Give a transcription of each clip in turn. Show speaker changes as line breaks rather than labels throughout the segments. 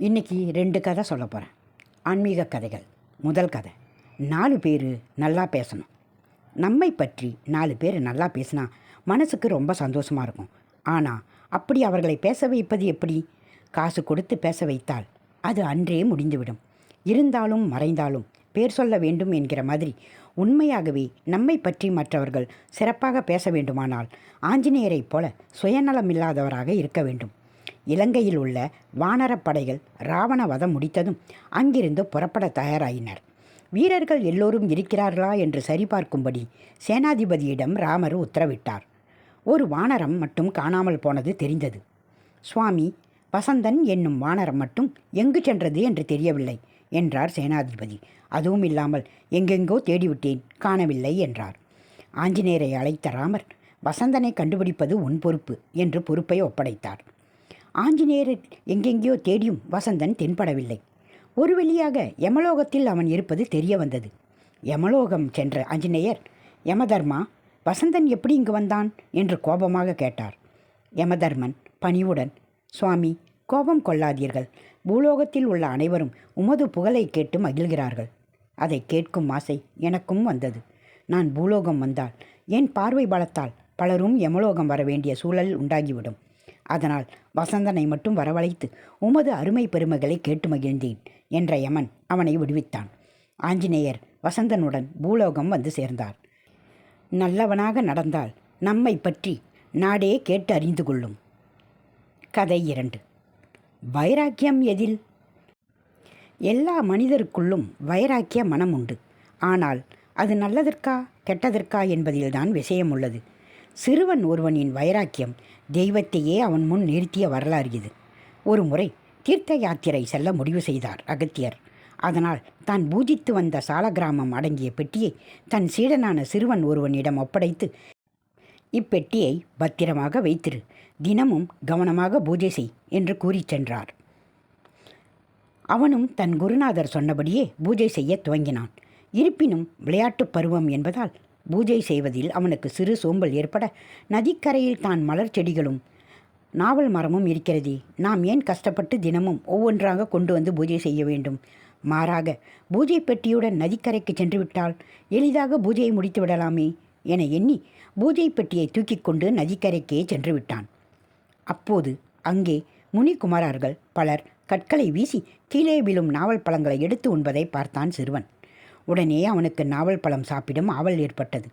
இன்றைக்கி 2 கதை சொல்ல போகிறேன். ஆன்மீக கதைகள். முதல் கதை, 4 பேர் நல்லா பேசணும். நம்மை பற்றி 4 பேர் நல்லா பேசினா மனசுக்கு ரொம்ப சந்தோஷமாக இருக்கும். ஆனால் அப்படி அவர்களை பேச வைப்பது எப்படி? காசு கொடுத்து பேச வைத்தால் அது அன்றே முடிந்துவிடும். இருந்தாலும் மறைந்தாலும் பேர் சொல்ல வேண்டும் என்கிற மாதிரி உண்மையாகவே நம்மை பற்றி மற்றவர்கள் சிறப்பாக பேச வேண்டுமானால் ஆஞ்சநேயரைப் போல சுயநலமில்லாதவராக இருக்க வேண்டும். இலங்கையில் உள்ள வானரப் படைகள் ராவண வதம் முடித்ததும் அங்கிருந்து புறப்பட தயாராயினர். வீரர்கள் எல்லோரும் இருக்கிறார்களா என்று சரிபார்க்கும்படி சேனாதிபதியிடம் ராமர் உத்தரவிட்டார். ஒரு வானரம் மட்டும் காணாமல் போனது தெரிந்தது. சுவாமி, வசந்தன் என்னும் வானரம் மட்டும் எங்கு சென்றது என்று தெரியவில்லை என்றார் சேனாதிபதி. அதுவும் இல்லாமல் எங்கெங்கோ தேடிவிட்டேன், காணவில்லை என்றார். ஆஞ்சநேயரை அழைத்த ராமர், வசந்தனை கண்டுபிடிப்பது உன் பொறுப்பு என்று பொறுப்பை ஒப்படைத்தார். ஆஞ்சநேயர் எங்கெங்கேயோ தேடியும் வசந்தன் தென்படவில்லை. ஒரு வழியாக யமலோகத்தில் அவன் இருப்பது தெரிய வந்தது. யமலோகம் சென்ற ஆஞ்சநேயர், யமதர்மா, வசந்தன் எப்படி இங்கு வந்தான் என்று கோபமாக கேட்டார். யமதர்மன் பணிவுடன், சுவாமி, கோபம் கொள்ளாதீர்கள். பூலோகத்தில் உள்ள அனைவரும் உமது புகழை கேட்டு மகிழ்கிறார்கள். அதை கேட்கும் ஆசை எனக்கும் வந்தது. நான் பூலோகம் வந்தால் என் பார்வை பலத்தால் பலரும் யமலோகம் வர வேண்டிய சூழல் உண்டாகிவிடும். அதனால் வசந்தனை மட்டும் வரவழைத்து உமது அருமை பெருமைகளை கேட்டு மகிழ்ந்தேன் என்ற யமன் அவனை விடுவித்தான். ஆஞ்சநேயர் வசந்தனுடன் பூலோகம் வந்து சேர்ந்தார். நல்லவனாக நடந்தால் நம்மை பற்றி நாடே கேட்டு அறிந்து கொள்ளும். கதை 2. வைராக்கியம் எதில்? எல்லா மனிதருக்குள்ளும் வைராக்கிய மனம் உண்டு. ஆனால் அது நல்லதற்கா கெட்டதற்கா என்பதில்தான் விஷயம் உள்ளது. சிறுவன் ஒருவனின் வைராக்கியம் தெய்வத்தையே அவன் முன் நிறுத்திய வரலாறு இது. ஒரு முறை தீர்த்த யாத்திரை செல்ல முடிவு செய்தார் அகத்தியர். அதனால் தான் பூஜித்து வந்த சாலக்கிராமம் அடங்கிய பெட்டியை தன் சீடனான சிறுவன் ஒருவனிடம் ஒப்படைத்து, இப்பெட்டியை பத்திரமாக வைத்திரு, தினமும் கவனமாக பூஜை செய் என்று கூறிச் சென்றார். அவனும் தன் குருநாதர் சொன்னபடியே பூஜை செய்ய துவங்கினான். இருப்பினும் விளையாட்டு பருவம் என்பதால் பூஜை செய்வதில் அவனுக்கு சிறு சோம்பல் ஏற்பட, நதிக்கரையில் தான் மலர் செடிகளும் நாவல் மரமும் இருக்கிறதே, நாம் ஏன் கஷ்டப்பட்டு தினமும் ஒவ்வொன்றாக கொண்டு வந்து பூஜை செய்ய வேண்டும்? மாறாக பூஜை பெட்டியுடன் நதிக்கரைக்கு சென்று விட்டால் எளிதாக பூஜையை முடித்து விடலாமே என எண்ணி பூஜை பெட்டியை தூக்கி கொண்டு நதிக்கரைக்கே சென்று விட்டான். அப்போது அங்கே முனிகுமாரர்கள் பலர் கற்களை வீசி கீழே விழும் நாவல் பழங்களை எடுத்து உண்பதை பார்த்தான் சிறுவன். உடனே அவனுக்கு நாவல் பழம் சாப்பிடும் ஆவல் ஏற்பட்டது.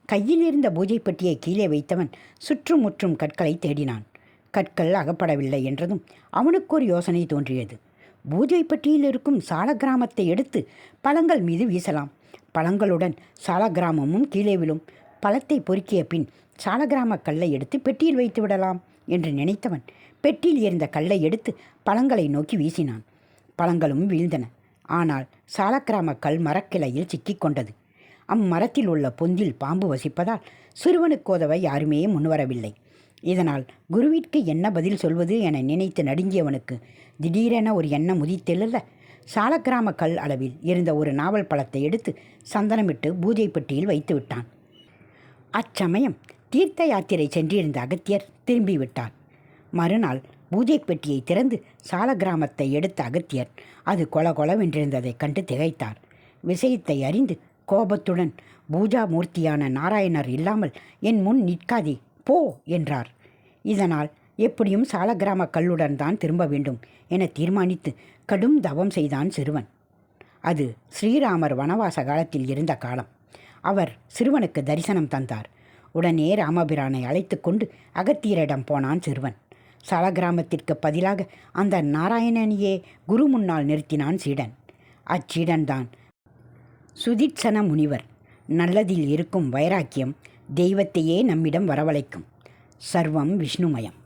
கையில் இருந்த பூஜை பெட்டியை கீழே வைத்தவன் சுற்றும் முற்றும் கற்களை தேடினான். கற்கள் அகப்படவில்லை என்றதும் அவனுக்கு ஒரு யோசனை தோன்றியது. பூஜை பெட்டியில் இருக்கும் சாலக்கிராமத்தை எடுத்து பழங்கள் மீது வீசலாம். பழங்களுடன் சாலக்கிராமமும் கீழே விழும். பழத்தை பொறுக்கிய பின் சாலக்கிராம கல்லை எடுத்து பெட்டியில் வைத்து விடலாம் என்று நினைத்தவன் பெட்டியில் இருந்த கல்லை எடுத்து பழங்களை நோக்கி வீசினான். பழங்களும் வீழ்ந்தன. ஆனால் சாலக்கிராம கல் மரக்கிளையில் சிக்கிக் கொண்டது. அம்மரத்தில் உள்ள பொந்தில் பாம்பு வசிப்பதால் சிறுவனுக்கு உதவ யாருமே முன்வரவில்லை. இதனால் குருவிற்கு என்ன பதில் சொல்வது என நினைத்து நடுங்கியவனுக்கு திடீரென ஒரு எண்ணம் உதித்தெழ, சாலக்கிராம கல் அளவில் இருந்த ஒரு நாவல் பழத்தை எடுத்து சந்தனமிட்டு பூஜை பெட்டியில் வைத்து விட்டான். அச்சமயம் தீர்த்த யாத்திரை சென்றிருந்த அகத்தியர் திரும்பிவிட்டார். மறுநாள் பூஜை பெட்டியை திறந்து சாலக்கிராமத்தை எடுத்த அகத்தியர் அது கொலகொலவென்றிருந்ததைக் கண்டு திகைத்தார். விஷயத்தை அறிந்து கோபத்துடன், பூஜா மூர்த்தியான நாராயணர் இல்லாமல் என் முன் நிற்காதே, போ என்றார். இதனால் எப்படியும் சாலக்கிராம கல்லுடன் தான் திரும்ப வேண்டும் என தீர்மானித்து கடும் தவம் செய்தான் சிறுவன். அது ஸ்ரீராமர் வனவாச காலத்தில் இருந்த காலம். அவர் சிறுவனுக்கு தரிசனம் தந்தார். உடனே ராமபிரானை அழைத்து கொண்டு அகத்தியரிடம் போனான் சிறுவன். சாலக்கிராமத்திற்கு பதிலாக அந்த நாராயணனையே குரு முன்னால் நிறுத்தினான் சீடன். அச்சீடன்தான் சுதீட்சண முனிவர். நல்லதில் இருக்கும் வைராக்கியம் தெய்வத்தையே நம்மிடம் வரவழைக்கும். சர்வம் விஷ்ணுமயம்.